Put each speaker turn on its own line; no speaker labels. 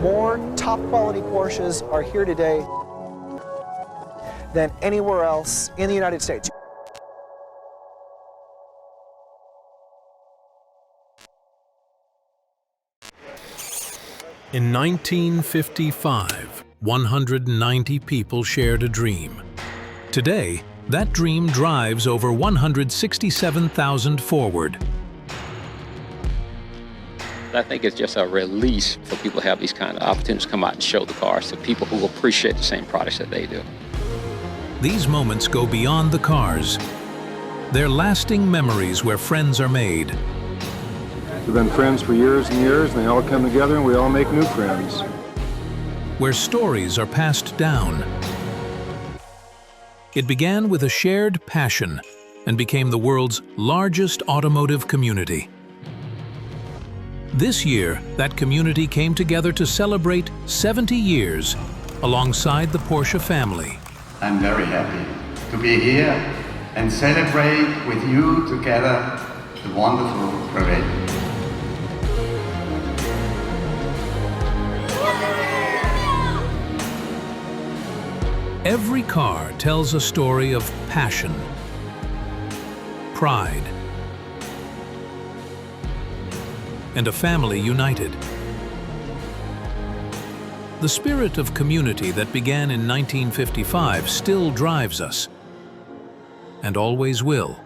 More top quality Porsches are here today than anywhere else in the United States.
In 1955, 190 people shared a dream. Today, that dream drives over 167,000 forward.
I think it's just a release for people to have these kind of opportunities to come out and show the cars to people who appreciate the same products that they do.
These moments go beyond the cars. They're lasting memories where friends are made.
We've been friends for years and years, and they all come together and we all make new friends.
Where stories are passed down. It began with a shared passion and became the world's largest automotive community. This year, that community came together to celebrate 70 years alongside the Porsche family.
I'm very happy to be here and celebrate with you together the wonderful parade.
Every car tells a story of passion, pride, and a family united. The spirit of community that began in 1955 still drives us, and always will.